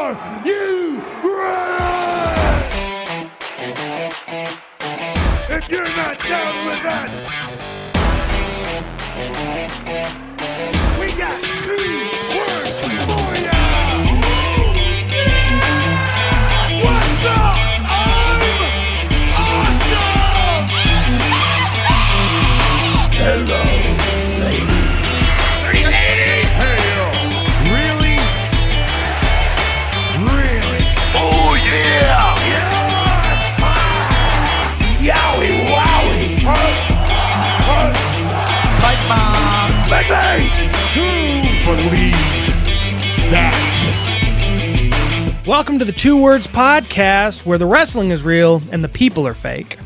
Are you ready? If you're not down with that, we got 2 words for ya. What's up? I'm awesome. Hello, ladies. Hey, ladies. Hey, really? Really? Oh, yeah. Yes. Yowie, wowie. Like mom. Baby. To believe that. Welcome to the 2 Words Podcast, where the wrestling is real and the people are fake.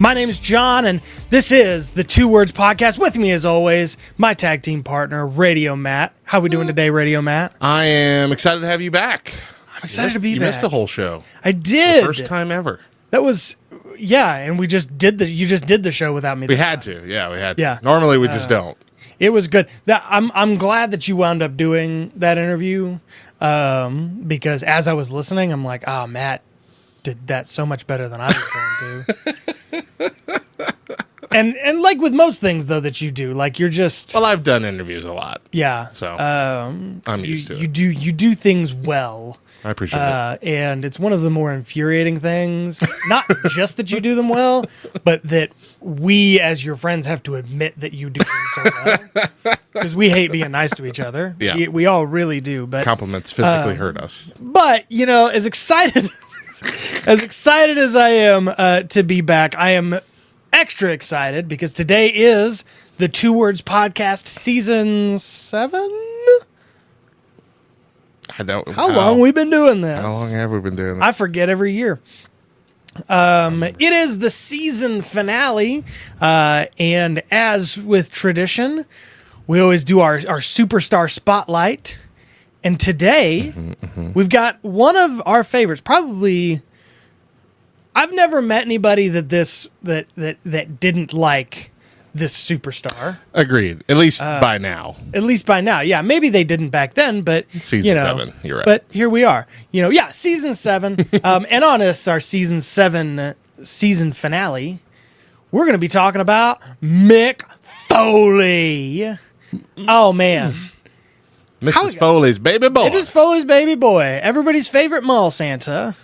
My name is John, and this is the 2 Words Podcast. With me, as always, my tag team partner, Radio Matt. How we doing today, Radio Matt? I am excited to have you back. I'm excited to be You back. missed the whole show. I did. First time ever. That was, yeah, and we just did you just did the show without me. We had to. Yeah, we had to. Yeah. Normally we just don't. It was good. I'm glad that you wound up doing that interview, because as I was listening, I'm like, oh, Matt did that so much better than I was going to. And like with most things though that you do, like you're just Well, I've done interviews a lot. yeah. So I'm used to it. You do things well. I appreciate it. And it's one of the more infuriating things. Not just that you do them well, but that we, as your friends, have to admit that you do them so well. Because we hate being nice to each other. Yeah. We all really do. But Compliments physically hurt us. But you know, as excited as I am to be back, I am extra excited because today is the 2 Words Podcast Season 7. I don't. How long we been doing this? How long have we been doing this? I forget every year. It is the season finale, and as with tradition, we always do our superstar spotlight. And today, we've got one of our favorites. Probably, I've never met anybody that didn't like this superstar. Agreed. At least by now. At least by now, yeah. Maybe they didn't back then, but Season 7, you're right. But here we are. You know, yeah, season 7. And on us, our season 7 season finale, we're going to be talking about Mick Foley. Oh man, Mrs. Foley's baby boy. it is Foley's baby boy, everybody's favorite mall Santa.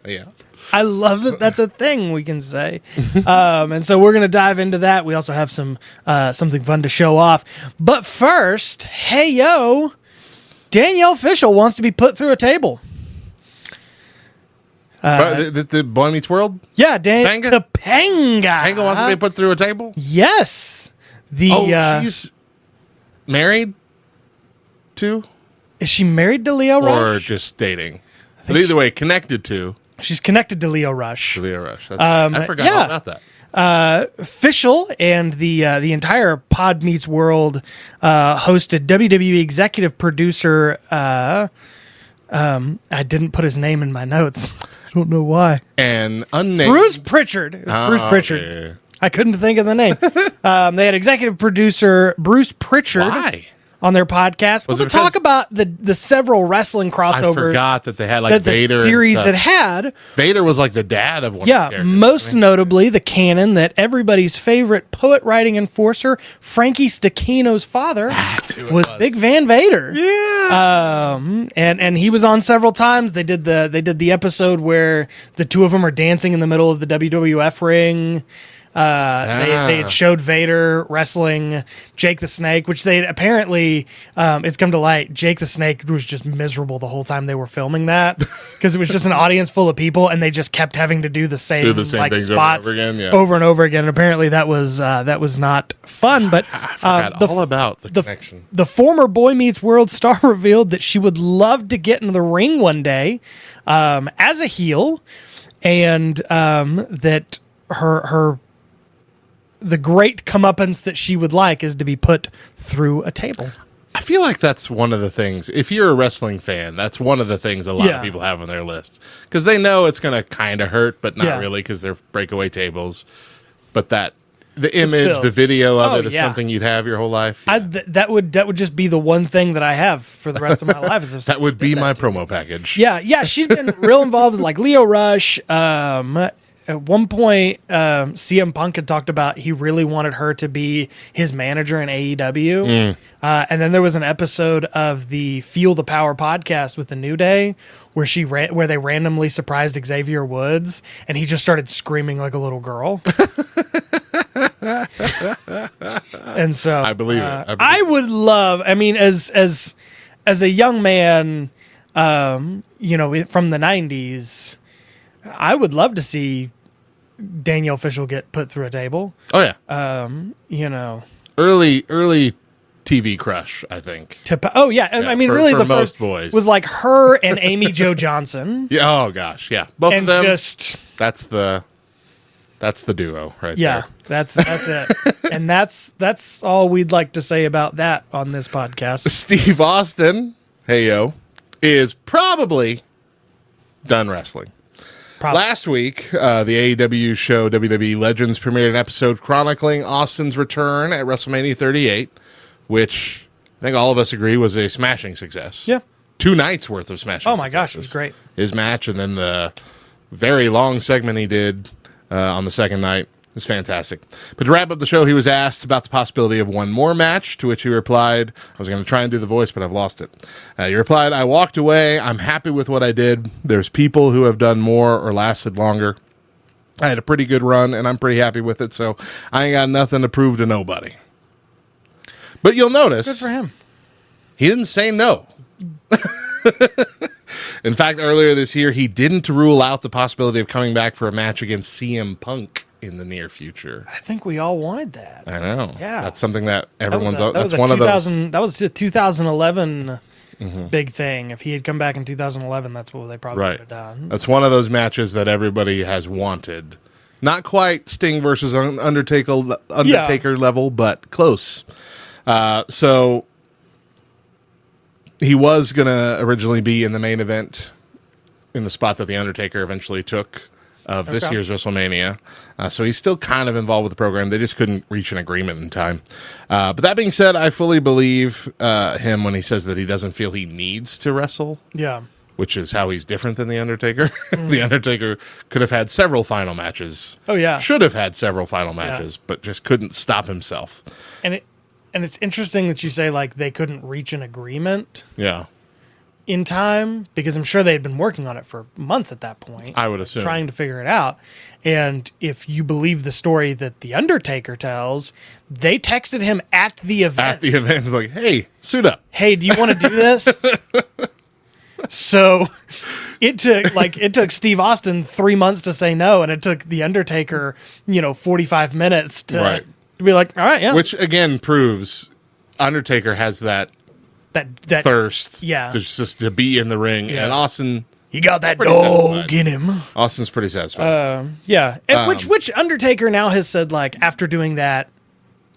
Yeah. I love that that's a thing we can say. And so we're going to dive into that. We also have some something fun to show off. But first, hey, yo, Danielle Fishel wants to be put through a table. The Boy Meets World? Yeah, Panga? the Panga. Panga wants to be put through a table? Yes. She's married to? Is she married to Leo Or Rush? just dating? But either way, connected to She's connected to Leo Rush. Leo Rush. I forgot all about that. Fishel and the entire Pod Meets World hosted WWE executive producer. I didn't put his name in my notes. I don't know why. And unnamed Bruce Pritchard. It was Bruce Pritchard. Okay. I couldn't think of the name. They had executive producer Bruce Pritchard. Why? On their podcast. Was We'll it talk because- about the several wrestling crossovers. I forgot that they had like that Vader. the series and that stuff. had. Vader was like the dad of one of the Yeah, characters. most notably the canon that everybody's favorite poet writing enforcer, Frankie Stacchino's father, That's who it was was. Big Van Vader. Yeah. And he was on several times. They did the episode where the two of them are dancing in the middle of the WWF ring. They had showed Vader wrestling Jake the Snake, which they apparently, it's come to light, Jake the Snake was just miserable the whole time they were filming that because it was just an audience full of people and they just kept having to do the same like things spots over and over again, yeah. over and over again. And apparently that was not fun. But I forgot all about the connection. The former Boy Meets World star revealed that she would love to get in the ring one day as a heel, and that the great comeuppance that she would like is to be put through a table. I feel like that's one of the things. If you're a wrestling fan, that's one of the things a lot Yeah. of people have on their lists because they know it's going to kind of hurt, but not Yeah. really because they're breakaway tables. But that the image, still. the video of Oh, it is yeah. something you'd have your whole life. Yeah. That would just be the one thing that I have for the rest of my life. Is if That would be did my that to me. promo package. Yeah. She's been real involved with like Leo Rush. At one point, CM Punk had talked about he really wanted her to be his manager in AEW. And then there was an episode of the Feel the Power podcast with the New Day where where they randomly surprised Xavier Woods, and he just started screaming like a little girl. And so I believe it. I would love. I mean, as a young man, from the '90s. I would love to see Daniel Fishel get put through a table. Oh yeah. Early TV crush, I think. Yeah. And Yeah, I mean, for- really, for the most first boys. was like her and Amy Jo Johnson. Yeah. Oh gosh. Yeah. Both And of them. just That's the duo right yeah, there. that's it. And that's all we'd like to say about that on this podcast. Steve Austin, hey yo, is probably done wrestling. Probably. Last week, the AEW show WWE Legends premiered an episode chronicling Austin's return at WrestleMania 38, which I think all of us agree was a smashing success. Yeah. 2 nights worth of smashing Oh my gosh, it was successes. great. His match and then the very long segment he did on the second night was fantastic. But to wrap up the show, he was asked about the possibility of one more match, to which he replied, I was going to try and do the voice, but I've lost it. He replied, I walked away. I'm happy with what I did. There's people who have done more or lasted longer. I had a pretty good run, and I'm pretty happy with it, so I ain't got nothing to prove to nobody. But you'll notice, Good for him. he didn't say no. In fact, earlier this year, he didn't rule out the possibility of coming back for a match against CM Punk in the near future. I think we all wanted that. I know. Yeah. That's something that That everyone's... was that's a one of 2000 those... That was a 2011 big thing. If he had come back in 2011, that's what they probably Right. would have done. That's one of those matches that everybody has wanted. Not quite Sting versus Undertaker level, but close. So he was going to originally be in the main event in the spot that the Undertaker eventually took of this Okay. year's WrestleMania. So he's still kind of involved with the program. They just couldn't reach an agreement in time. But that being said, I fully believe him when he says that he doesn't feel he needs to wrestle, Yeah. which is how he's different than The Undertaker. The Undertaker could have had several final matches. Oh, yeah. Should have had several final matches, but just couldn't stop himself. And it's interesting that you say like they couldn't reach an agreement Yeah, in time, because I'm sure they had been working on it for months at that point. I would assume. Trying to figure it out. And if you believe the story that the Undertaker tells, they texted him at the event. At the event, like, hey, suit up. Hey, do you want to do this? So it took Steve Austin 3 months to say no, and it took the Undertaker 45 minutes to be like, all right, yeah, Which, again, proves Undertaker has that that thirst yeah. to just to be in the ring. Yeah. And Austin... he got that Pretty dog satisfied. in him. Austin's pretty satisfied. Yeah, and which Undertaker now has said like after doing that,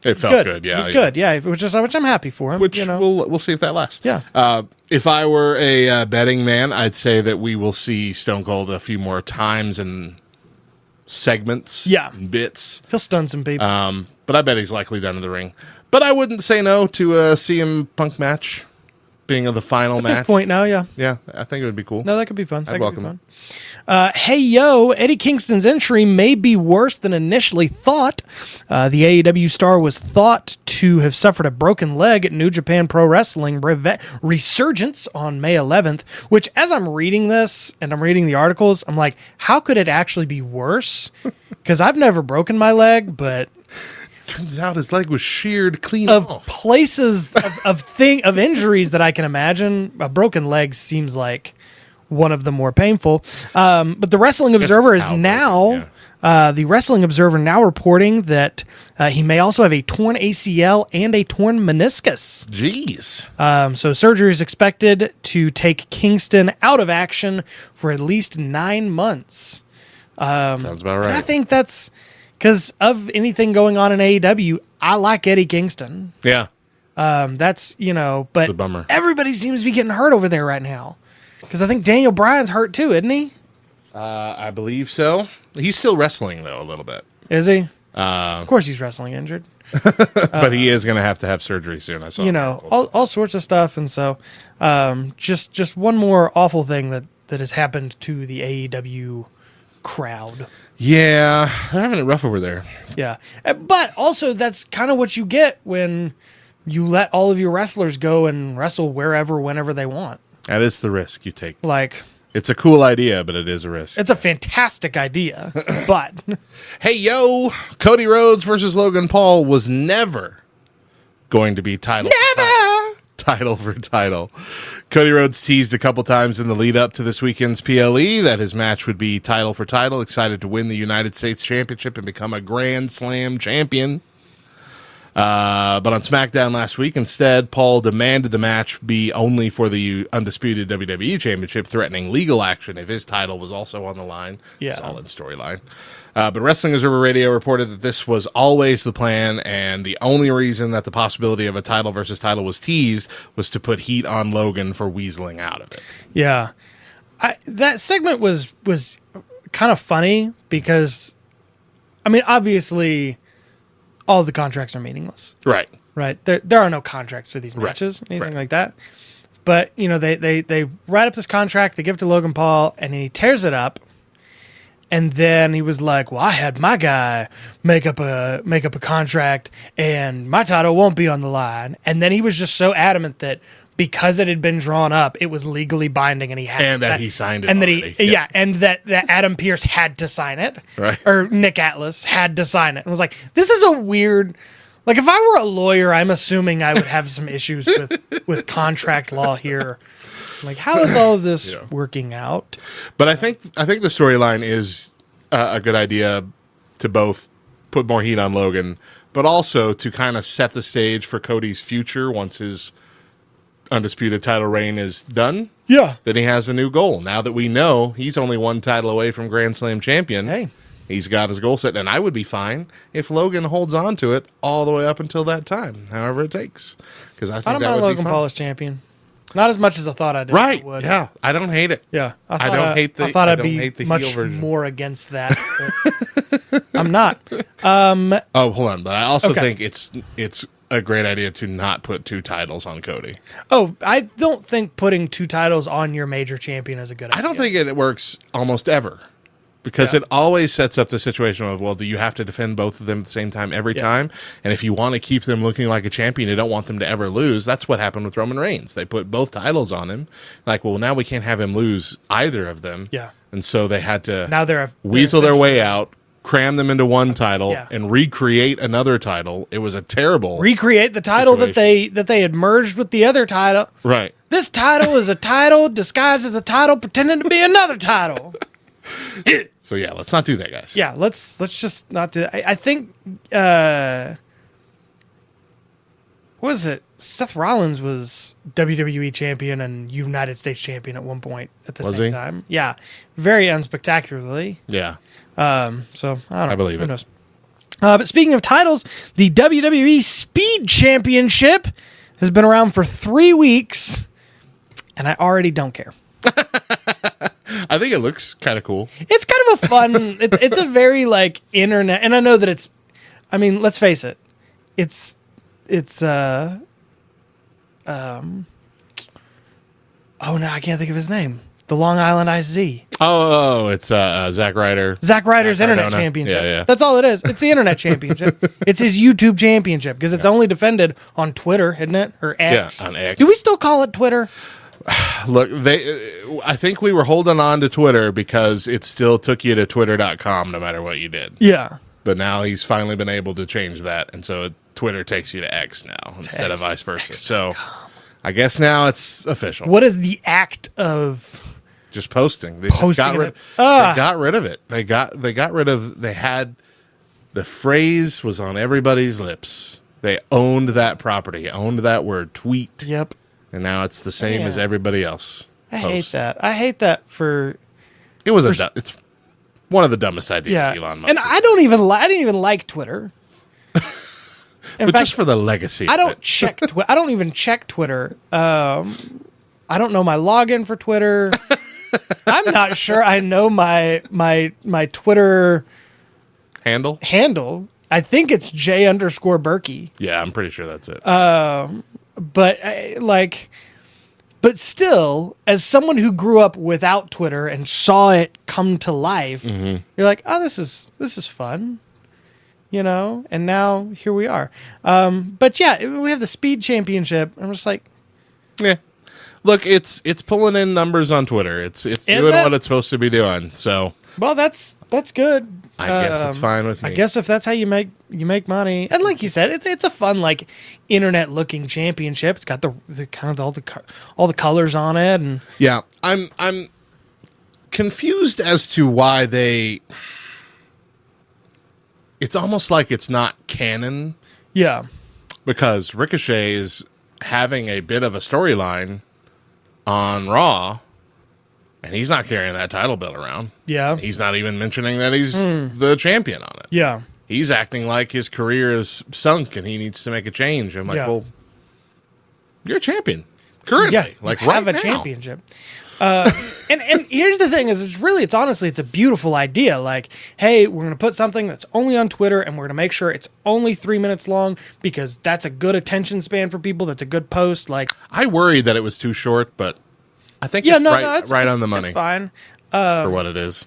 it felt good. Yeah, he's good. Yeah, which I'm happy for him. Which we'll see if that lasts. Yeah. If I were a betting man, I'd say that we will see Stone Cold a few more times and segments, Yeah. and bits. he'll stun some people. But I bet he's likely done in the ring. But I wouldn't say no to a CM Punk match being the final At match. this point now, yeah. Yeah, I think it would be cool. No, that could be fun. That I'd could welcome be fun. Hey, yo, Eddie Kingston's entry may be worse than initially thought. The AEW star was thought to have suffered a broken leg at New Japan Pro Wrestling Resurgence on May 11th, which as I'm reading this and I'm reading the articles, I'm like, how could it actually be worse? Because I've never broken my leg, but Turns out his leg was sheared clean of off. places of injuries that I can imagine, a broken leg seems like one of the more painful. But the Wrestling Observer is how now broken, the Wrestling Observer now reporting that he may also have a torn ACL and a torn meniscus. Jeez. So surgery is expected to take Kingston out of action for at least 9 months. Sounds about right. I think that's because of anything going on in AEW. I like Eddie Kingston. Yeah. That's, but a bummer. everybody seems to be getting hurt over there right now. Because I think Daniel Bryan's hurt too, isn't he? I believe so. He's still wrestling, though, a little bit. Is he? Of course, he's wrestling injured. But he is going to have surgery soon. I saw. All sorts of stuff, and so just one more awful thing that has happened to the AEW crowd. Yeah, they're having it rough over there. Yeah, but also that's kind of what you get when you let all of your wrestlers go and wrestle wherever, whenever they want. That is the risk you take. Like, it's a cool idea, but it is a risk. it's a fantastic idea, but Hey, yo, Cody Rhodes versus Logan Paul was never going to be title for title. Cody Rhodes teased a couple times in the lead up to this weekend's PLE that his match would be title for title, excited to win the United States Championship and become a Grand Slam champion. But on SmackDown last week, instead, Paul demanded the match be only for the undisputed WWE Championship, threatening legal action if his title was also on the line. Yeah. Solid storyline. But Wrestling Observer Radio reported that this was always the plan, and the only reason that the possibility of a title versus title was teased was to put heat on Logan for weaseling out of it. yeah, that segment was kind of funny because, I mean, obviously, all the contracts are meaningless. Right. Right. There are no contracts for these matches, anything like that. But, they write up this contract, they give it to Logan Paul, and he tears it up. And then he was like, well, I had my guy make up a contract and my title won't be on the line. And then he was just so adamant that because it had been drawn up, it was legally binding and he had And to that he signed it and already. and that Adam Pearce had to sign it. Right. Or Nick Atlas had to sign it. And was like, this is a weird, like if I were a lawyer, I'm assuming I would have some issues with contract law here. Like, how is all of this working out? But I think the storyline is a good idea to both put more heat on Logan, but also to kind of set the stage for Cody's future once his undisputed title reign is done. Yeah. Then he has a new goal. Now that we know he's only one title away from Grand Slam champion, Hey. he's got his goal set, and I would be fine if Logan holds on to it all the way up until that time, however it takes. Because I think I don't that mind would Logan be fun. Paul as champion. Not as much as I thought I did. Right? I would. Yeah, I don't hate it. Yeah. I don't hate the. I thought I I'd don't be hate the heel much version. more against that. But I'm not. Oh, hold on. But I also Okay. think it's a great idea to not put two titles on Cody. Oh, I don't think putting two titles on your major champion is a good idea. I don't think it works almost ever because it always sets up the situation of, well, do you have to defend both of them at the same time every time? And if you want to keep them looking like a champion, you don't want them to ever lose. That's what happened with Roman Reigns. They put both titles on him. Like, well, now we can't have him lose either of them. Yeah. And so they had to Now they're weasel their way out, cram them into one title, Yeah. and recreate another title. It was a terrible recreate the title that they had merged with the other title. right. This title is a title disguised as a title pretending to be another title. So yeah, let's not do that, guys. Yeah, let's just not do that. I think what was it? Seth Rollins was WWE champion and United States champion at one point at the Was same he? time. Yeah, very unspectacularly. Yeah. So I don't know. I believe Who it. knows? But speaking of titles, the WWE Speed Championship has been around for 3 weeks, and I already don't care. I think it looks kind of cool. It's kind of a fun. It's a very like internet, and I know that it's. I mean, let's face it. It's. Oh no, I can't think of his name. The Long Island IZ. Oh, it's Zack Ryder. Zack Ryder's Zack Internet Cardona. Championship. Yeah. That's all it is. It's the Internet Championship. It's his YouTube Championship because it's only defended on Twitter, isn't it? Or X. Yeah, on X. Do we still call it Twitter? Look, I think we were holding on to Twitter because it still took you to twitter.com no matter what you did. Yeah. But now he's finally been able to change that, and so Twitter takes you to X now instead of vice versa. So I guess now it's official. What is the act of Just posting. They Posting got rid. it. They got rid of it. They got rid of. They had the phrase was on everybody's lips. They owned that property. Owned that word. Tweet. Yep. And now it's the same Yeah. as everybody else. I hate that. I hate that for It was it's one of the dumbest ideas Elon Musk. And I didn't even like Twitter. In but fact, just for the legacy. I of don't it. check I don't even check Twitter. I don't know my login for Twitter. I'm not sure I know my Twitter handle. I think it's J_Berkey. Yeah, I'm pretty sure that's it. But but still, as someone who grew up without Twitter and saw it come to life, you're like, oh, this is fun, And now here we are. But yeah, we have the Speed Championship. I'm just like, yeah. Look, it's pulling in numbers on Twitter. It's doing what it's supposed to be doing. So, well, that's good. I guess it's fine with me. I guess if that's how you make money, and like you said, it's a fun internet looking championship. It's got the kind of all the colors on it, and yeah, I'm confused as to why they. It's almost like it's not canon. Yeah, because Ricochet is having a bit of a storyline on Raw. And he's not carrying that title belt around. Yeah. He's not even mentioning that he's the champion on it. Yeah. He's acting like his career is sunk and he needs to make a change. I'm like, well, you're a champion currently. Yeah, like you have right a now. championship. And here's the thing: it's honestly a beautiful idea. Like, hey, we're going to put something that's only on Twitter, and we're going to make sure it's only 3 minutes long because that's a good attention span for people. That's a good post. Like, I worried that it was too short, but I think it's right on the money. It's fine for what it is.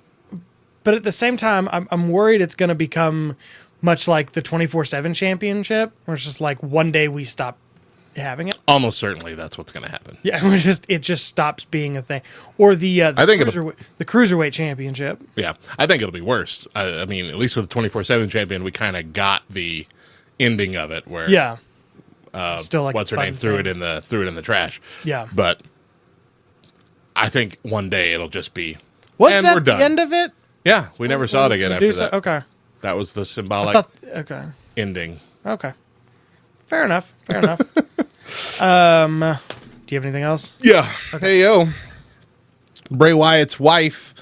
But at the same time, I'm worried it's going to become much like the 24/7 championship, where it's just like one day we stop having it. Almost certainly that's what's going to happen. Yeah, it just stops being a thing. Or the cruiserweight championship. Yeah, I think it'll be worse. I mean, at least with the 24/7 champion, we kind of got the ending of it where still like what's her name threw it in the trash. Yeah, but I think one day it'll just be we're done. The end of it? Yeah, we never saw it again after that. Okay, that was the symbolic ending. Okay, fair enough. Do you have anything else? Yeah. Okay. Hey yo, Bray Wyatt's wife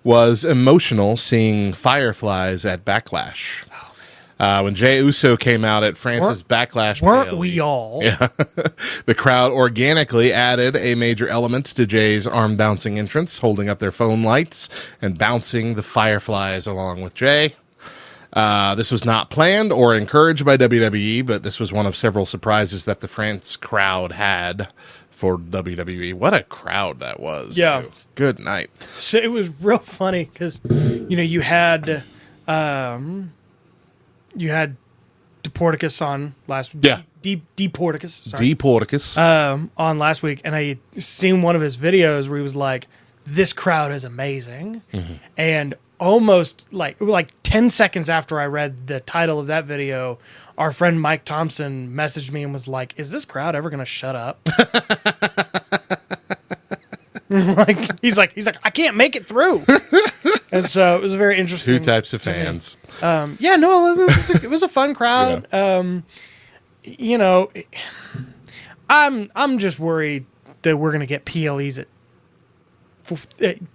was emotional seeing Fireflies at Backlash. When Jey Uso came out at France's Backlash, weren't we all? Yeah. The crowd organically added a major element to Jay's arm bouncing entrance, holding up their phone lights and bouncing the Fireflies along with Jay. This was not planned or encouraged by WWE, but this was one of several surprises that the France crowd had for WWE. What a crowd that was. Yeah. Too. Good night. So it was real funny because, you had... You had Deporticus on last week. Yeah. Deporticus. Sorry. Deporticus. On last week. And I seen one of his videos where he was like, this crowd is amazing. Mm-hmm. And almost like 10 seconds after I read the title of that video, our friend Mike Thompson messaged me and was like, is this crowd ever going to shut up? He's like, I can't make it through. And so it was very interesting. Two types of fans. It was a fun crowd. Yeah. I'm just worried that we're gonna get PLEs at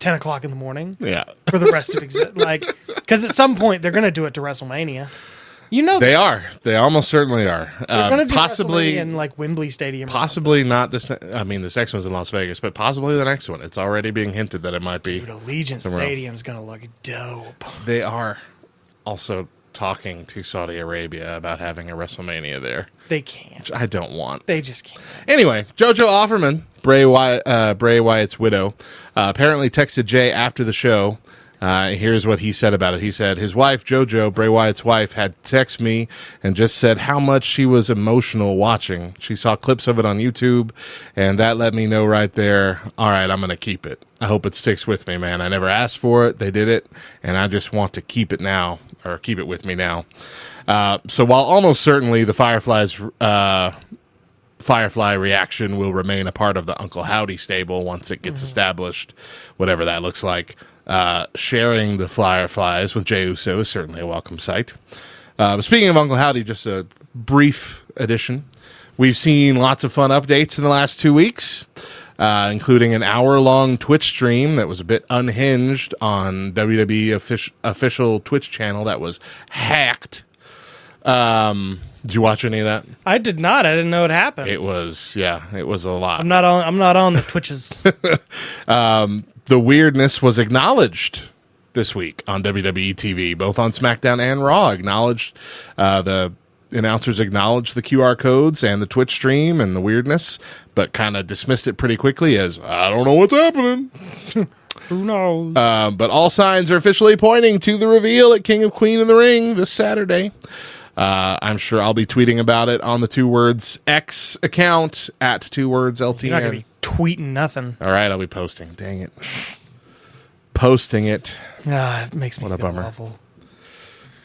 10 o'clock in the morning. Yeah. For the rest of because at some point they're gonna do it to WrestleMania. They are. They almost certainly are. They're going to do possibly in Wembley Stadium. Possibly not this. I mean, this next one's in Las Vegas, but possibly the next one. It's already being hinted that it might be. Dude, Allegiant Stadium's going to look dope. They are also talking to Saudi Arabia about having a WrestleMania there. They can't. Which I don't want. They just can't. Anyway, JoJo Offerman, Bray Wyatt's widow, apparently texted Jay after the show. Here's what he said about it. He said his wife, JoJo, Bray Wyatt's wife, had texted me and just said how much she was emotional watching. She saw clips of it on YouTube, and that let me know right there, all right, I'm going to keep it. I hope it sticks with me, man. I never asked for it. They did it, and I just want to keep it now, or keep it with me now. So while almost certainly the Firefly reaction will remain a part of the Uncle Howdy stable once it gets established, whatever that looks like. Sharing the Fireflies with Jey Uso is certainly a welcome sight. But speaking of Uncle Howdy, just a brief addition. We've seen lots of fun updates in the last 2 weeks, including an hour-long Twitch stream that was a bit unhinged on WWE official Twitch channel that was hacked. Did you watch any of that? I did not. I didn't know it happened. It was a lot. I'm not on the Twitches. The weirdness was acknowledged this week on WWE TV, both on SmackDown and Raw. The announcers acknowledged the QR codes and the Twitch stream and the weirdness, but kind of dismissed it pretty quickly as, I don't know what's happening. Who knows? But all signs are officially pointing to the reveal at King of Queen in the Ring this Saturday. I'm sure I'll be tweeting about it on the 2 Words X account at 2 Words LTN. You're not going to be tweeting nothing. All right, I'll be posting. Dang it. Posting it. It makes me What a feel bummer. awful.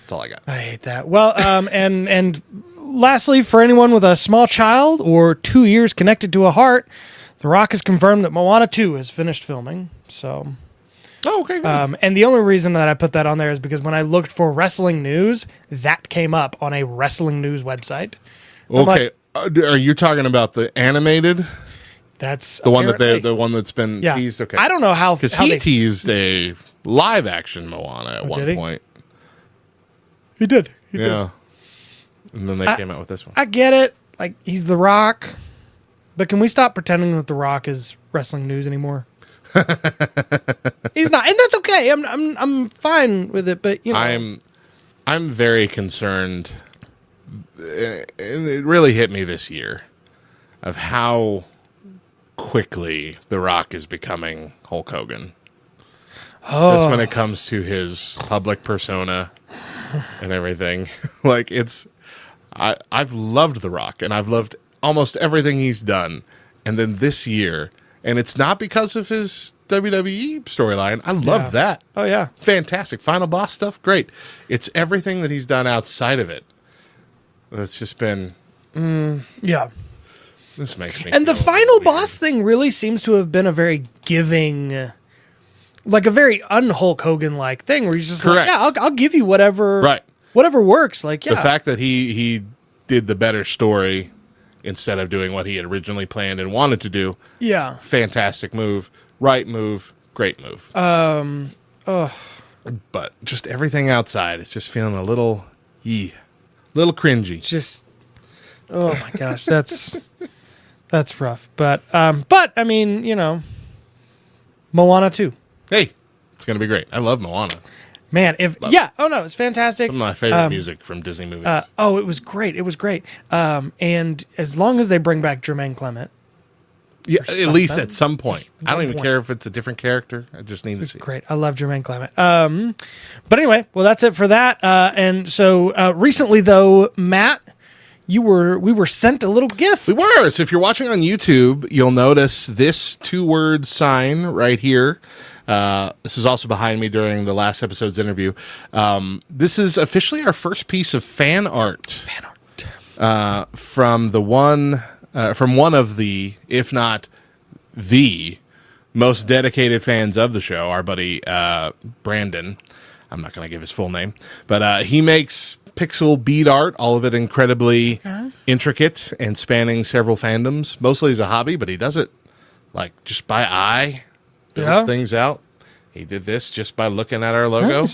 That's all I got. I hate that. Well, and lastly, for anyone with a small child or 2 ears connected to a heart, The Rock has confirmed that Moana 2 has finished filming. So, Oh, okay, good. and the only reason that I put that on there is because when I looked for wrestling news, that came up on a wrestling news website. I'm Okay. like, Are you talking about the animated? that's The one that apparently- the one that's been yeah. teased? Okay. I don't know how Because how he they teased a live action Moana at one did he? point. he did. He did. Yeah. And then they came out with this one. I get it. Like, he's The Rock. But can we stop pretending that The Rock is wrestling news anymore? He's not. And that's okay. I'm fine with it, but you know. I'm very concerned, and it really hit me this year, of how quickly The Rock is becoming Hulk Hogan. Just when it comes to his public persona and everything. Like, I've loved The Rock, and I've loved almost everything he's done. And then this year, and it's not because of his WWE storyline. I loved that. Oh, yeah. Fantastic. Final boss stuff, great. It's everything that he's done outside of it that's just been, Yeah. this makes me And the feel final weird. boss thing really seems to have been a very giving, like a very un-Hulk Hogan-like thing where he's just Correct. like, yeah, I'll give you whatever, Right. whatever works. Like, yeah. The fact that he did the better story instead of doing what he had originally planned and wanted to do, yeah. fantastic move, right move, great move. But just everything outside, it's just feeling a little cringy. Just, oh my gosh, that's rough. But I mean, you know, Moana 2. Hey, it's gonna be great. I love Moana. Man, oh no, it's fantastic. Some of my favorite music from Disney movies. It was great. It was great. And as long as they bring back Jermaine Clement, yeah, at something. least at some point. I don't even point. care if it's a different character. I just need to see. great. I love Jermaine Clement. But anyway, well, that's it for that. And so recently, though, Matt, we were sent a little gift. We were. So if you're watching on YouTube, you'll notice this 2-word sign right here. This is also behind me during the last episode's interview. This is officially our first piece of fan art. From one of the, if not the most dedicated fans of the show, our buddy Brandon. I'm not going to give his full name, but he makes pixel bead art, all of it incredibly intricate and spanning several fandoms. Mostly as a hobby, but he does it like just by eye. Builds things out. He did this just by looking at our logo,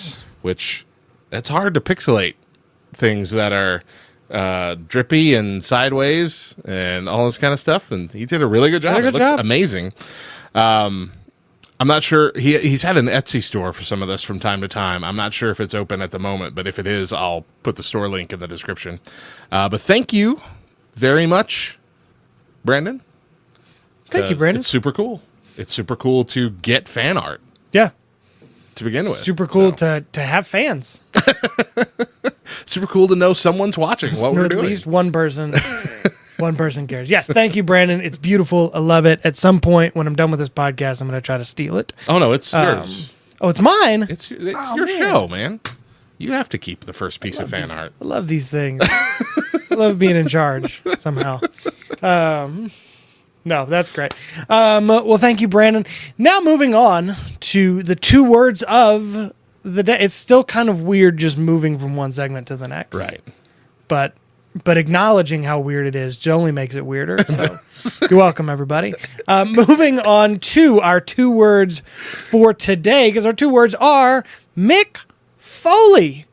which that's hard to pixelate things that are drippy and sideways and all this kind of stuff. And he did a really good job. It looks amazing. I'm not sure. He's had an Etsy store for some of this from time to time. I'm not sure if it's open at the moment, but if it is, I'll put the store link in the description. But thank you very much, Brandon. Thank you, Brandon. It's super cool. It's super cool to get fan art Yeah. to begin with. Super cool to have fans. Super cool to know someone's watching what Or we're at doing. least one person. One person cares. Yes, thank you, Brandon. It's beautiful. I love it. At some point, when I'm done with this podcast, I'm going to try to steal it. Oh, no, it's yours. Oh, it's mine. It's your man. show, man. You have to keep the first piece of fan art. I love these things. I love being in charge somehow. No, that's great. Well, thank you, Brandon. Now moving on to the 2 words of the day. It's still kind of weird just moving from one segment to the next. Right. But acknowledging how weird it is only makes it weirder. So you're welcome, everybody. Moving on to our 2 words for today, because our 2 words are Mick Foley.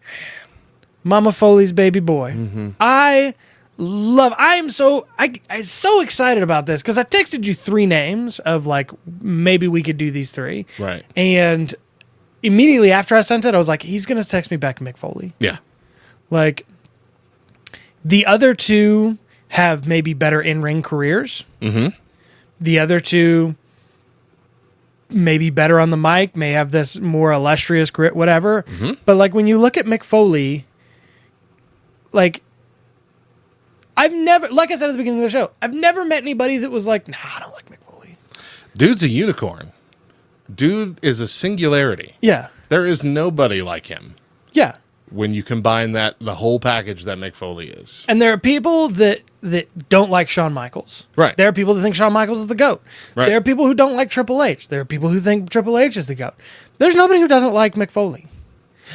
Mama Foley's baby boy. Mm-hmm. I'm so excited about this because I texted you 3 names of like maybe we could do these 3. Right. And immediately after I sent it, I was like, he's going to text me back Mick Foley. Yeah. Like, the other two have maybe better in-ring careers. Mm-hmm. The other two maybe better on the mic, may have this more illustrious grit, whatever. Mm-hmm. But like when you look at Mick Foley, like I've never, like I said at the beginning of the show, I've never met anybody that was like, nah, I don't like Mick Foley. Dude's a unicorn. Dude is a singularity. Yeah. There is nobody like him. Yeah. When you combine that, the whole package that Mick Foley is. And there are people that don't like Shawn Michaels. Right. There are people that think Shawn Michaels is the GOAT. Right. There are people who don't like Triple H. There are people who think Triple H is the GOAT. There's nobody who doesn't like Mick Foley.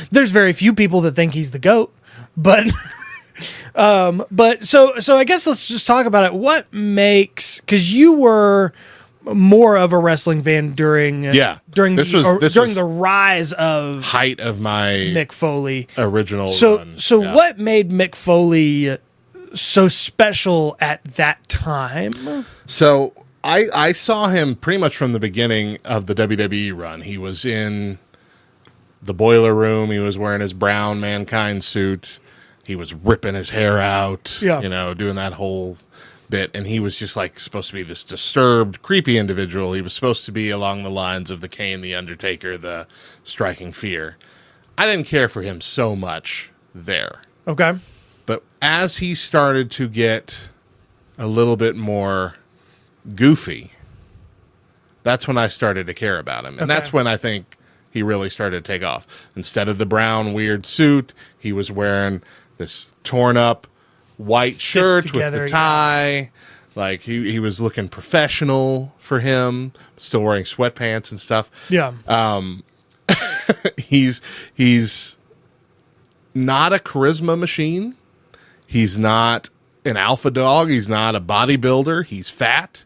There's very few people that think he's the GOAT, but so I guess let's just talk about it. What makes, because you were more of a wrestling fan during during the rise of height of my Mick Foley original run. Yeah. What made Mick Foley so special at that time? So I saw him pretty much from the beginning of the WWE run. He was in the boiler room. He was wearing his brown Mankind suit. He was ripping his hair out, doing that whole bit. And he was just like supposed to be this disturbed, creepy individual. He was supposed to be along the lines of the Kane, the Undertaker, the Striking Fear. I didn't care for him so much there. Okay. But as he started to get a little bit more goofy, that's when I started to care about him. And that's when I think he really started to take off. Instead of the brown weird suit, he was wearing this torn up white shirt together, with the tie. Like he was looking professional for him, still wearing sweatpants and stuff. Yeah. He's not a charisma machine. He's not an alpha dog. He's not a bodybuilder. He's fat.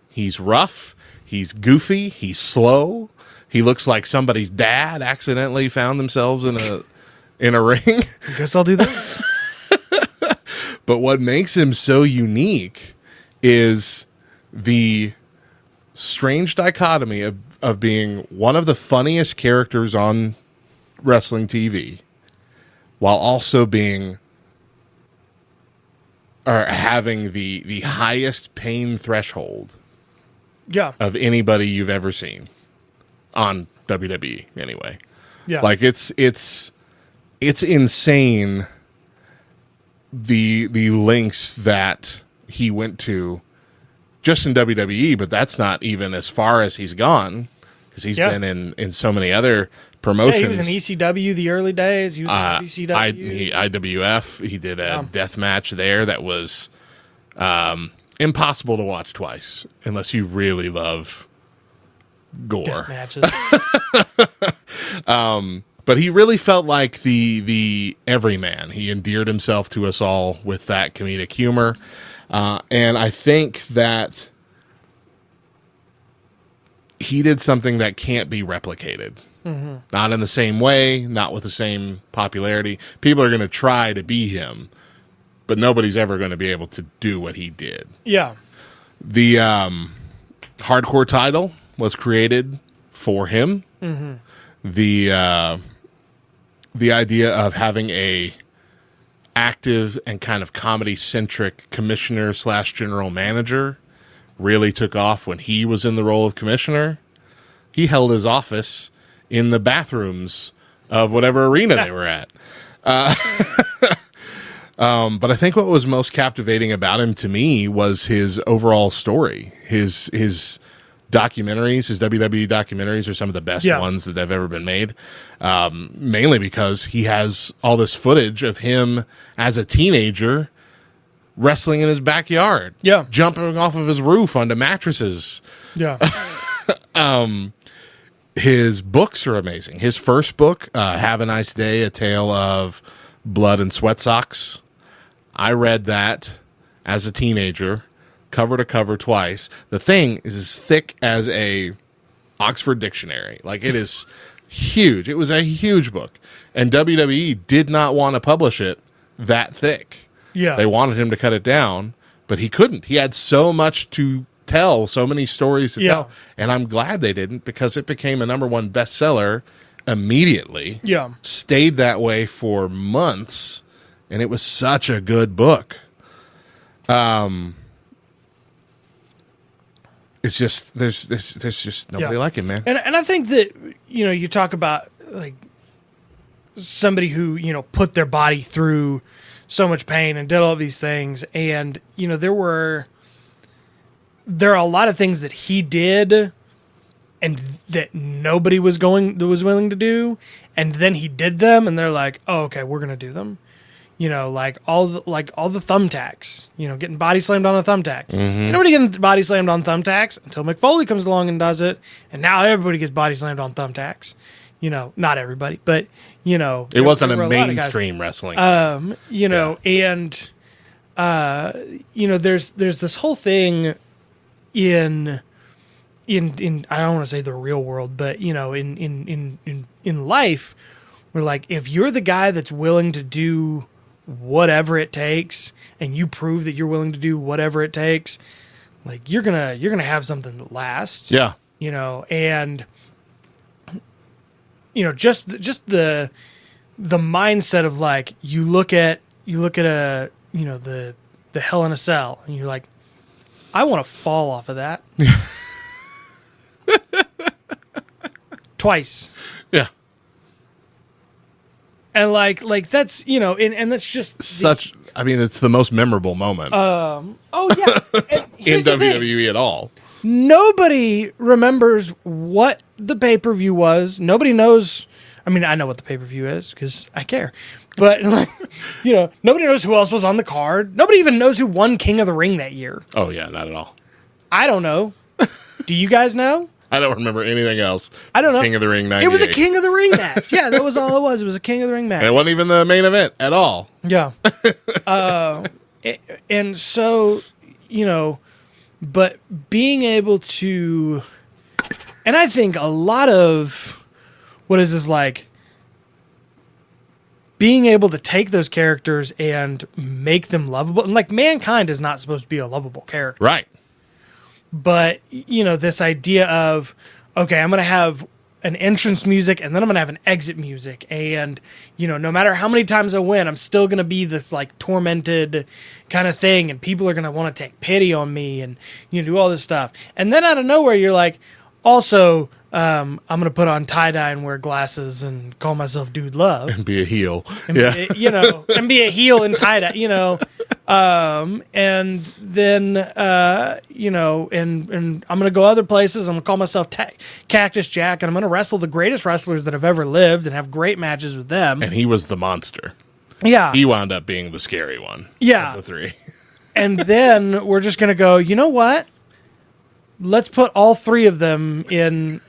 He's rough. He's goofy. He's slow. He looks like somebody's dad accidentally found themselves in a ring. I guess I'll do this. But what makes him so unique is the strange dichotomy of being one of the funniest characters on wrestling TV while also being or having the highest pain threshold of anybody you've ever seen on WWE anyway. Yeah. Like it's insane the lengths that he went to just in WWE, but that's not even as far as he's gone because he's been in so many other promotions. Yeah, he was in ECW the early days. He was in WCW. IWF. He did a death match there that was impossible to watch twice unless you really love gore. Death matches. But he really felt like the everyman. He endeared himself to us all with that comedic humor. And I think that he did something that can't be replicated. Mm-hmm. Not in the same way, not with the same popularity. People are going to try to be him, but nobody's ever going to be able to do what he did. Yeah. The hardcore title was created for him. Mm-hmm. The idea of having a active and kind of comedy-centric commissioner / general manager really took off when he was in the role of commissioner. He held his office in the bathrooms of whatever arena they were at. But I think what was most captivating about him to me was his overall story. His documentaries, his WWE documentaries are some of the best ones that have ever been made. Mainly because he has all this footage of him as a teenager wrestling in his backyard. Yeah. Jumping off of his roof onto mattresses. Yeah. His books are amazing. His first book, Have a Nice Day, A Tale of Blood and Sweat Socks. I read that as a teenager, cover to cover twice. The thing is as thick as a Oxford dictionary. Like it is huge. It was a huge book. And WWE did not want to publish it that thick. Yeah. They wanted him to cut it down, but he couldn't. He had so much to tell, so many stories to tell. And I'm glad they didn't because it became a #1 bestseller immediately. Yeah. Stayed that way for months, and it was such a good book. It's just there's just nobody like him, man. And I think that you talk about like somebody who put their body through so much pain and did all of these things, and there are a lot of things that he did and that nobody was willing to do, and then he did them, and they're like, oh, okay, we're gonna do them. Like all the thumbtacks, getting body slammed on a thumbtack. Mm-hmm. Nobody getting body slammed on thumbtacks until Mick Foley comes along and does it. And now everybody gets body slammed on thumbtacks. Not everybody, but, it wasn't a mainstream wrestling. And, there's this whole thing in I don't want to say the real world, but, in life where, like, if you're the guy that's willing to do whatever it takes, and you prove that you're willing to do whatever it takes, like you're gonna have something that lasts. Yeah. And just the mindset of like you look at a the Hell in a Cell, and you're like, I want to fall off of that. Twice. Yeah. And like that's and that's just such. I mean, it's the most memorable moment. Oh yeah, in WWE at all. Nobody remembers what the pay-per-view was. Nobody knows. I mean, I know what the pay-per-view is because I care. But nobody knows who else was on the card. Nobody even knows who won King of the Ring that year. Oh yeah, not at all. I don't know. Do you guys know? I don't remember anything else. I don't know. King of the Ring 98. It was a King of the Ring match. Yeah, that was all it was. It was a King of the Ring match. And it wasn't even the main event at all. Yeah. And so, but being able to, and I think a lot of what is this like, being able to take those characters and make them lovable. And like Mankind is not supposed to be a lovable character. Right. But, this idea of, okay, I'm going to have an entrance music and then I'm going to have an exit music. And, no matter how many times I win, I'm still going to be this like tormented kind of thing. And people are going to want to take pity on me and, do all this stuff. And then out of nowhere, you're like, also, I'm going to put on tie-dye and wear glasses and call myself Dude Love. And be a heel. And and be a heel in tie-dye, and then, and I'm going to go other places. I'm going to call myself Cactus Jack, and I'm going to wrestle the greatest wrestlers that have ever lived and have great matches with them. And he was the monster. Yeah. He wound up being the scary one. Yeah. Of the three. And then we're just going to go, you know what? Let's put all three of them in.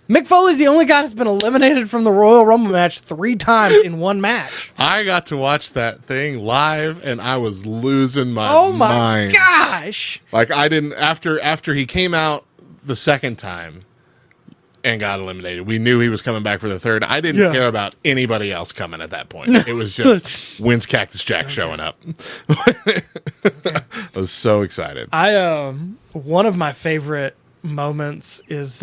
Mick Foley's the only guy that's been eliminated from the Royal Rumble match 3 times in one match. I got to watch that thing live, and I was losing my Oh mind. my gosh! Like I didn't after he came out the second time and got eliminated. We knew he was coming back for the third. I didn't care about anybody else coming at that point. It was just when's Cactus Jack showing up. I was so excited. One of my favorite moments is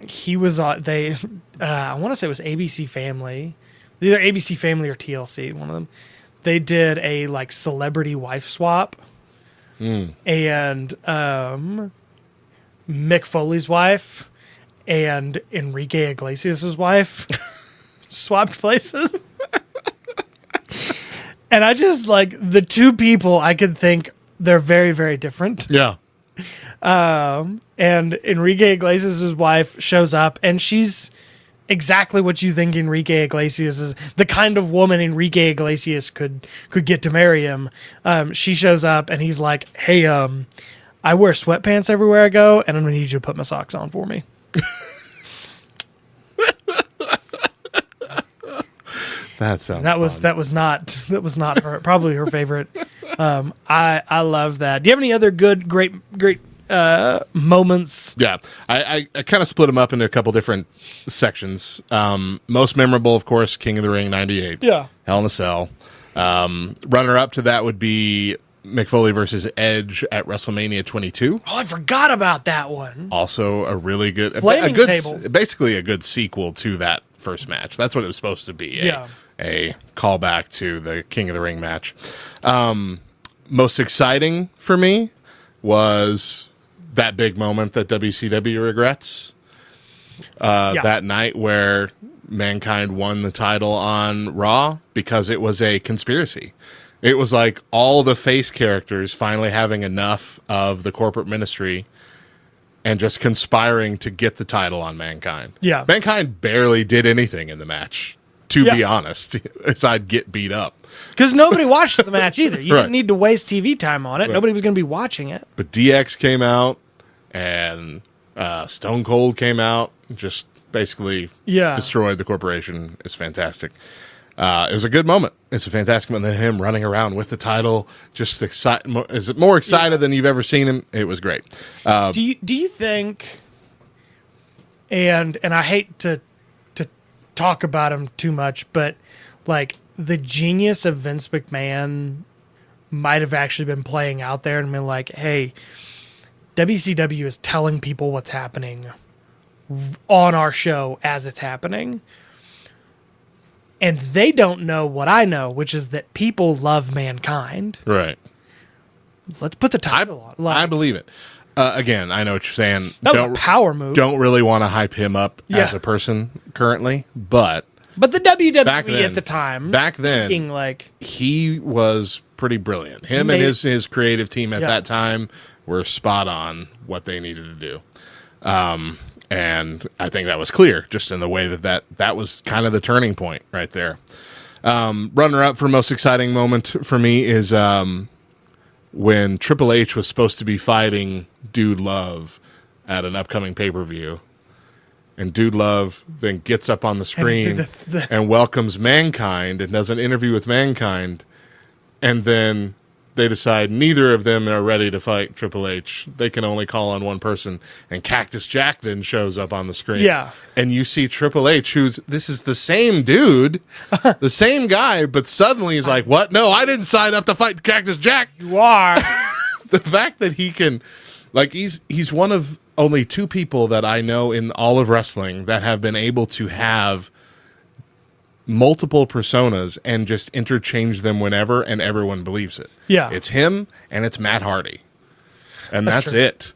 he was on I want to say it was ABC Family, either ABC Family or TLC, one of them. They did a like celebrity wife swap, and Mick Foley's wife and Enrique Iglesias' wife swapped places. And I just like the two people I could think they're very, very different. Yeah. And Enrique Iglesias' wife shows up, and she's exactly what you think Enrique Iglesias is, the kind of woman Enrique Iglesias could get to marry him. She shows up, and he's like, hey, I wear sweatpants everywhere I go, and I'm going to need you to put my socks on for me. That was not her, probably her favorite. I love that. Do you have any other great moments? Yeah, I kind of split them up into a couple different sections. Most memorable, of course, King of the Ring '98. Yeah, Hell in a Cell. Runner up to that would be Mick Foley versus Edge at WrestleMania 22. Oh, I forgot about that one. Also a really good, Flaming table. Basically a good sequel to that first match. That's what it was supposed to be. A callback to the King of the Ring match. Most exciting for me was that big moment that WCW regrets. That night where Mankind won the title on Raw because it was a conspiracy. It was like all the face characters finally having enough of the corporate ministry and just conspiring to get the title on Mankind. Yeah. Mankind barely did anything in the match, to be honest, aside get beat up. Because nobody watched the match either. You Right. didn't need to waste TV time on it. Right. Nobody was going to be watching it. But DX came out and Stone Cold came out, just basically destroyed the corporation. It's fantastic. It was a good moment. It's a fantastic moment. Then him running around with the title, just is it more excited than you've ever seen him? It was great. Do you think? And I hate to talk about him too much, but like the genius of Vince McMahon might have actually been playing out there and been like, hey, WCW is telling people what's happening on our show as it's happening. And they don't know what I know, which is that people love Mankind. Right. Let's put the title on. I believe it. Again, I know what you're saying. That was a power move. Don't really want to hype him up as a person currently, but the WWE back then, at the time, he was pretty brilliant. Him and his creative team at that time were spot on what they needed to do. And I think that was clear just in the way that was kind of the turning point right there. Runner up for most exciting moment for me is when Triple H was supposed to be fighting Dude Love at an upcoming pay-per-view. And Dude Love then gets up on the screen and welcomes Mankind and does an interview with Mankind. And then they decide neither of them are ready to fight Triple H. They can only call on one person. And Cactus Jack then shows up on the screen. Yeah. And you see Triple H, this is the same dude, the same guy, but suddenly he's like, what? No, I didn't sign up to fight Cactus Jack. You are. The fact that he can, like, he's one of only two people that I know in all of wrestling that have been able to have multiple personas and just interchange them whenever, and everyone believes it. Yeah. It's him and it's Matt Hardy. And that's true. it.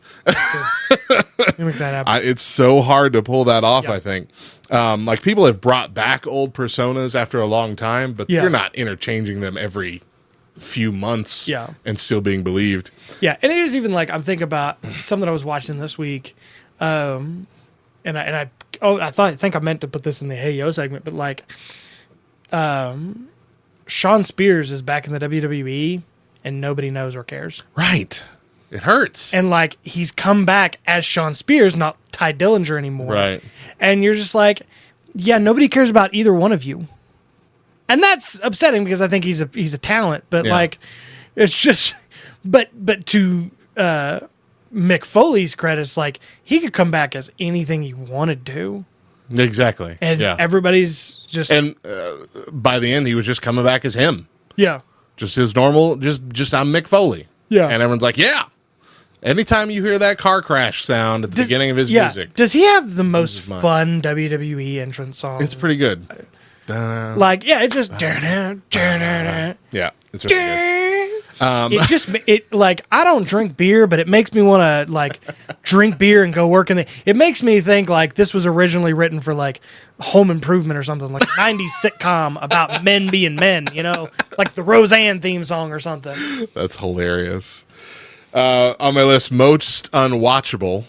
Make that happen. It's so hard to pull that off, I think. Like, people have brought back old personas after a long time, but you're not interchanging them every few months and still being believed. Yeah, and it is even like, I'm thinking about something I was watching this week, and I think I meant to put this in the Hey Yo segment, but like, Shawn Spears is back in the WWE, and nobody knows or cares. Right. It hurts. And like, he's come back as Shawn Spears, not Ty Dillinger anymore. Right. And you're just like, yeah, nobody cares about either one of you. And that's upsetting because I think he's a talent, but like, it's just, but to Mick Foley's credit, it's like he could come back as anything he wanted to. Exactly. And everybody's just, and by the end, he was just coming back as him. Yeah. Just his normal, just I'm Mick Foley. Yeah. And everyone's like, yeah. Anytime you hear that car crash sound at the beginning of his music. Does he have the most fun WWE entrance song? It's pretty good. Like, it just... Yeah, it's really good. It like, I don't drink beer, but it makes me want to like drink beer and go work in the... It makes me think like this was originally written for like Home Improvement or something, like a 90s sitcom about men being men, you know? Like the Roseanne theme song or something. That's hilarious. On my list, most unwatchable,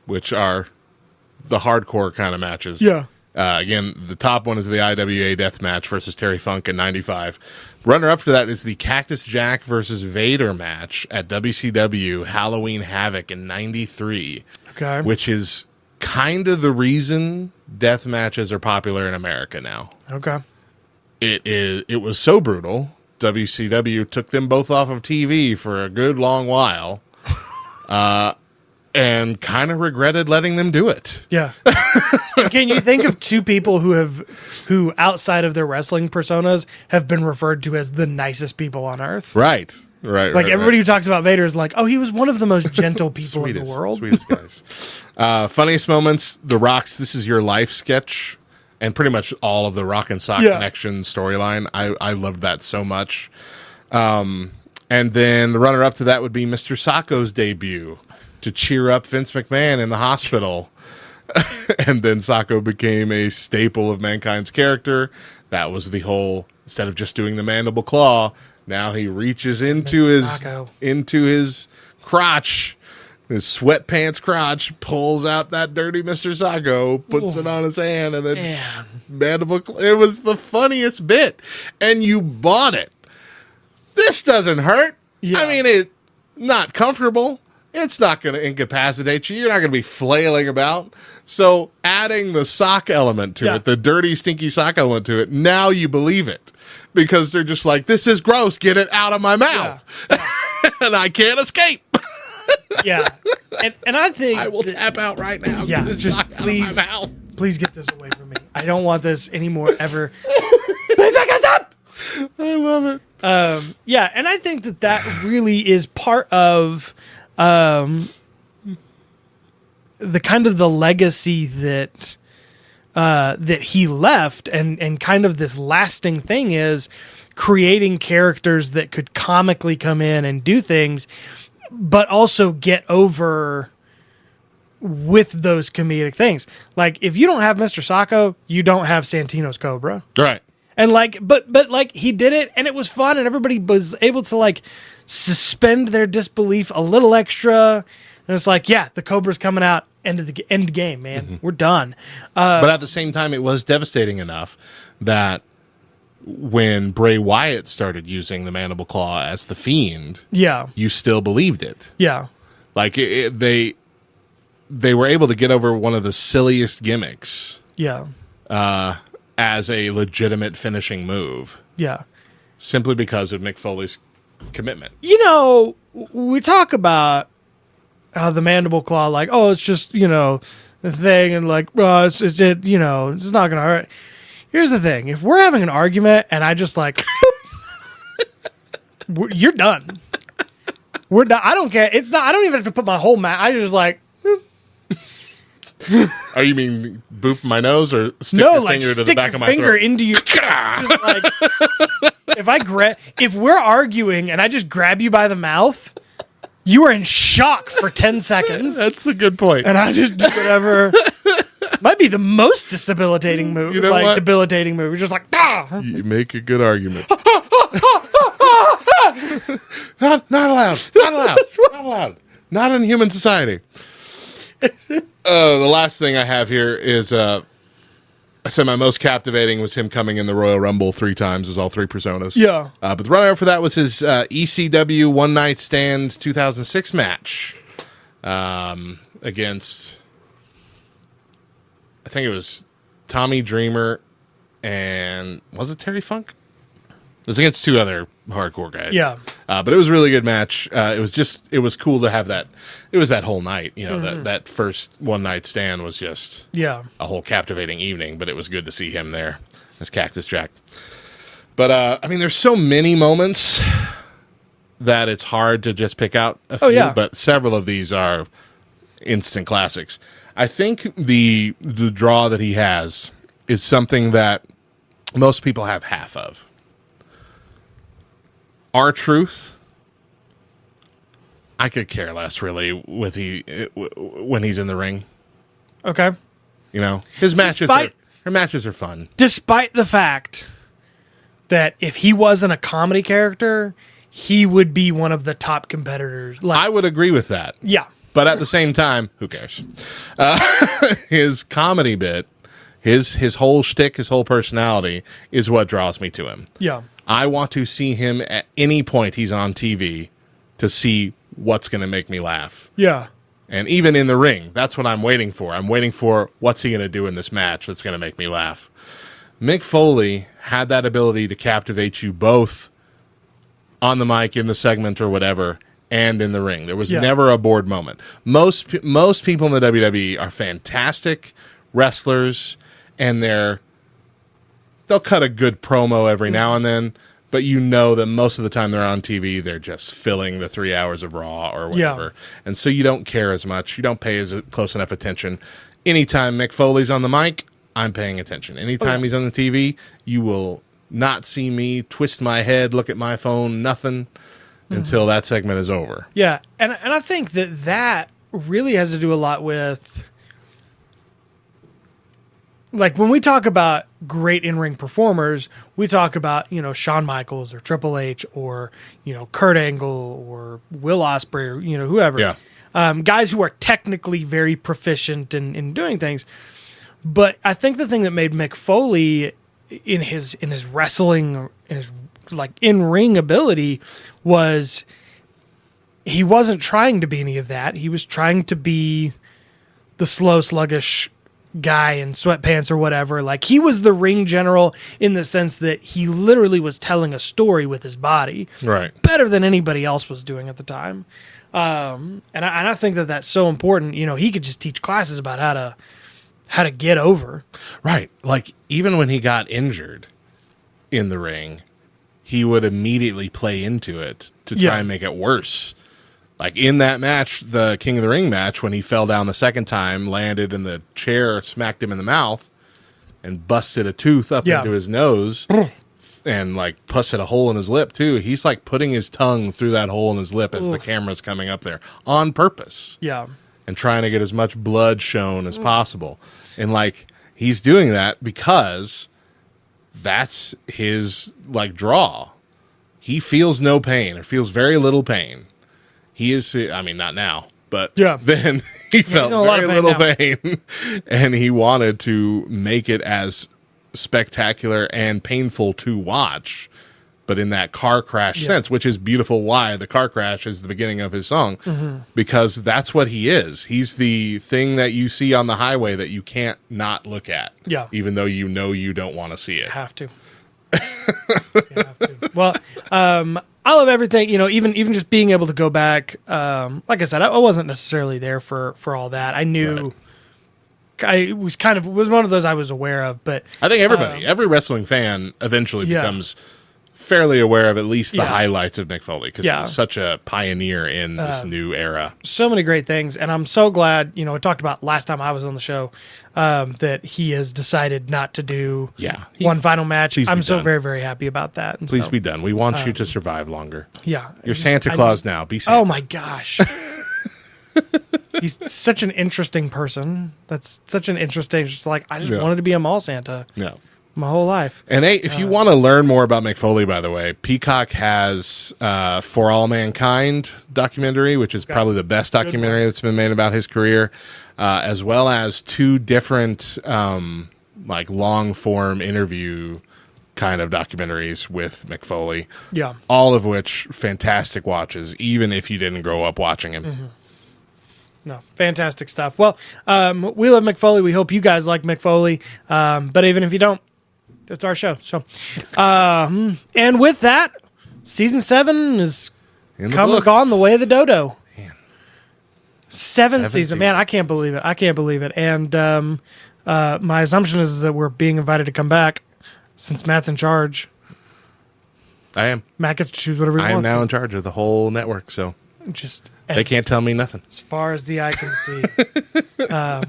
which are the hardcore kind of matches. Yeah. Again, the top one is the IWA Death Match versus Terry Funk in 95. Runner-up to that is the Cactus Jack versus Vader match at WCW Halloween Havoc in 93. Okay. Which is kind of the reason death matches are popular in America now. Okay. It was so brutal, WCW took them both off of TV for a good long while. And kind of regretted letting them do it. Yeah. Can you think of two people who outside of their wrestling personas have been referred to as the nicest people on earth? Right. Like everybody who talks about Vader is like, oh, he was one of the most gentle people in the world. Sweetest guys. Funniest moments, The Rock's This Is Your Life sketch, and pretty much all of the Rock and Sock Connection storyline. I loved that so much. And then the runner-up to that would be Mr. Sacco's debut to cheer up Vince McMahon in the hospital. And then Sacco became a staple of Mankind's character. That was the whole, instead of just doing the mandible claw, now he reaches into his crotch, his sweatpants crotch, pulls out that dirty Mr. Sacco, puts it on his hand, and then mandible. It was the funniest bit, and you bought it. This doesn't hurt. Yeah. I mean, it's not comfortable. It's not going to incapacitate you. You're not going to be flailing about. So adding the sock element to it, the dirty, stinky sock element to it, now you believe it. Because they're just like, this is gross. Get it out of my mouth. Yeah. And I can't escape. Yeah. And I think I will tap out right now. Yeah, just please get this away from me. I don't want this anymore ever. Please make it stop. I love it. Yeah, and I think that really is part of the kind of the legacy that he left, and kind of this lasting thing is creating characters that could comically come in and do things, but also get over with those comedic things. Like, if you don't have Mr. Sacco, you don't have Santino's Cobra. Right. And like, but like, he did it and it was fun, and everybody was able to like suspend their disbelief a little extra. And it's like, yeah, the Cobra's coming out. End game, man. Mm-hmm. We're done. But at the same time, it was devastating enough that when Bray Wyatt started using the mandible claw as the Fiend, you still believed it. Yeah. Like they were able to get over one of the silliest gimmicks. Yeah. As a legitimate finishing move. Yeah. Simply because of Mick Foley's commitment. You know, we talk about how the mandible claw, like, oh, it's just, the thing, and like, it's not going to hurt. Here's the thing. If we're having an argument and I just like, you're done. We're done. I don't care. It's not, I don't even have to put my whole I just like, Oh, you mean boop my nose or stick your finger to the back of my throat? Finger into your just like, if we're arguing and I just grab you by the mouth, you are in shock for 10 seconds. That's a good point. And I just do whatever. Might be the most debilitating move. Debilitating move. You're just like, ah! You make a good argument. Not allowed. Not allowed. Not allowed. Not in human society. The last thing I have here is I said my most captivating was him coming in the Royal Rumble 3 times as all 3 personas. Yeah. But the runner-up for that was his ECW One Night Stand 2006 match against, I think it was Tommy Dreamer and, was it Terry Funk? It was against 2 other hardcore guys. Yeah. But it was a really good match. It was cool to have that. It was that whole night, that first One Night Stand was just a whole captivating evening, but it was good to see him there as Cactus Jack. But, there's so many moments that it's hard to just pick out a few, but several of these are instant classics. I think the draw that he has is something that most people have half of. R-Truth, I could care less really when he's in the ring. Okay. His matches are fun. Despite the fact that if he wasn't a comedy character, he would be one of the top competitors. I would agree with that. Yeah. But at the same time, who cares? His comedy bit, his whole shtick, his whole personality is what draws me to him. Yeah. I want to see him at any point he's on TV to see what's going to make me laugh. Yeah. And even in the ring, that's what I'm waiting for. I'm waiting for what's he going to do in this match that's going to make me laugh. Mick Foley had that ability to captivate you both on the mic, in the segment or whatever, and in the ring. There was never a bored moment. Most people in the WWE are fantastic wrestlers, and they'll cut a good promo every now and then, but you know that most of the time they're on TV, they're just filling the 3 hours of Raw or whatever. And so you don't care as much. You don't pay as close enough attention. Anytime Mick Foley's on the mic, I'm paying attention. Anytime he's on the TV, you will not see me twist my head, look at my phone, nothing until that segment is over. Yeah, and I think that really has to do a lot with, like, when we talk about great in-ring performers, we talk about, Shawn Michaels or Triple H or, Kurt Angle or Will Ospreay or, whoever. Yeah. Guys who are technically very proficient in doing things. But I think the thing that made Mick Foley in his wrestling, in his in-ring ability, was he wasn't trying to be any of that. He was trying to be the slow, sluggish guy in sweatpants or whatever. Like, he was the ring general in the sense that he literally was telling a story with his body, Right. better than anybody else was doing at the time. And I think that that's so important. He could just teach classes about how to get over. Right. Like, even when he got injured in the ring, he would immediately play into it to try and make it worse. Like, in that match, the King of the Ring match, when he fell down the second time, landed in the chair, smacked him in the mouth, and busted a tooth up into his nose, and, like, busted a hole in his lip, too. He's, like, putting his tongue through that hole in his lip as the camera's coming up there on purpose. Yeah. And trying to get as much blood shown as possible. And, like, he's doing that because that's his, like, draw. He feels no pain, or feels very little pain. He is, I mean, not now, but then he felt very little pain. And he wanted to make it as spectacular and painful to watch, but in that car crash sense, which is beautiful. Why the car crash is the beginning of his song, because that's what he is. He's the thing that you see on the highway that you can't not look at, even though you don't want to see it. Have to. Well, I love everything. Even just being able to go back. Like I said, I wasn't necessarily there for all that. I knew. I was one of those I was aware of, but I think every wrestling fan eventually becomes fairly aware of at least the highlights of Mick Foley, because he was such a pioneer in this new era. So many great things, and I'm so glad, I talked about last time I was on the show, that he has decided not to do one final match. I'm so very, very happy about that. And please be done. We want you to survive longer. Yeah. You're Santa Claus now. Be Santa. Oh my gosh. He's such an interesting person. That's such an interesting, I just wanted to be a mall Santa. Yeah. My whole life. And hey, if you want to learn more about Mick Foley, by the way, Peacock has For All Mankind documentary, which is probably the best documentary that's been made about his career, as well as 2 different long form interview kind of documentaries with Mick Foley. Yeah. All of which fantastic watches, even if you didn't grow up watching him. Mm-hmm. No, fantastic stuff. Well, we love Mick Foley. We hope you guys like Mick Foley. But even if you don't, it's our show. So, and with that, season 7 is gone the way of the dodo. Man. 7th season. Man, I can't believe it. And my assumption is that we're being invited to come back since Matt's in charge. I am. Matt gets to choose whatever he wants. I am now in charge of the whole network, so they can't tell me nothing. As far as the eye can see.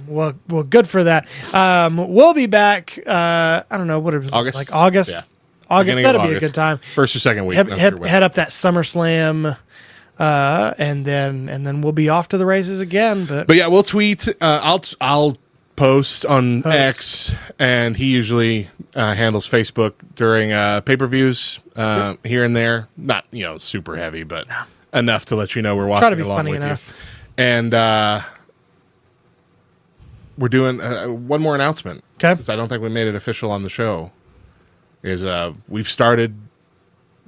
Well, good for that. We'll be back. I don't know what it was. August. Like August. Yeah. August. That'll be a good time. First or second week. Head up that SummerSlam, and then we'll be off to the races again. But yeah, we'll tweet. I'll post on X, and he usually handles Facebook during pay-per-views here and there. Not super heavy, but enough to let you know we're watching along with you. And we're doing one more announcement. Okay. Because I don't think we made it official on the show. Is we've starting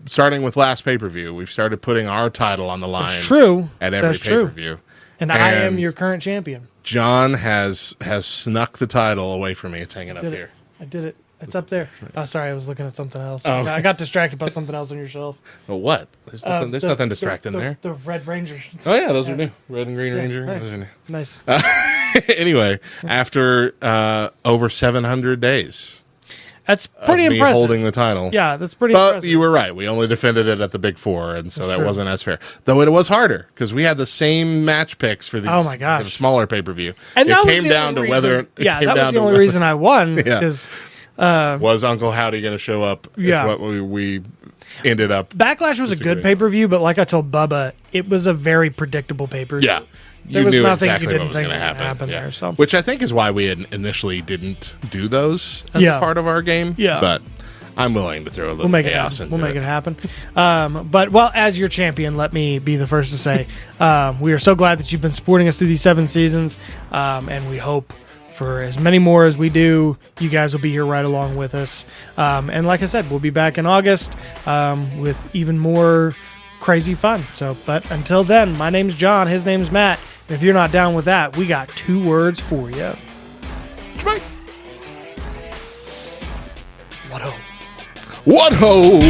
with last pay-per-view, we've started putting our title on the line. That's true. At every pay-per-view. And I am your current champion. John has snuck the title away from me. It's hanging up here. I did it. It's up there. Oh, sorry, I was looking at something else. Oh. I got distracted by something else on your shelf. Well, what? There's nothing distracting there. The Red Rangers. Oh, yeah, those are new. Red and Green Ranger. Nice. Anyway, after over 700 days. That's pretty of me impressive. holding the title. Yeah, that's pretty But impressive. you were right. We only defended it at the Big Four, and so that true. wasn't as fair. Though it was harder because we had the same match picks for these. Oh my gosh. for the smaller pay per view. And it that was came the down only to whether. reason- yeah, that was the only reason I won. Because was Uncle Howdy going to show up? Yeah. Is what we ended up. Backlash was a good pay per view, but like I told Bubba, it was a very predictable pay per view. Yeah. There You was knew nothing exactly you didn't what was think going was to going to happen there. So Which I think is why we had initially didn't do those as Yeah. a part of our game. Yeah. But I'm willing to throw a little we'll make it chaos happen. into We'll make it happen. But well, as your champion, let me be the first to say we are so glad that you've been supporting us through these 7 seasons, and we hope for as many more as we do, you guys will be here right along with us. And like I said, we'll be back in August with even more crazy fun. So, but until then, my name's John. His name's Matt. And if you're not down with that, we got 2 words for you. Bye. What ho? What ho!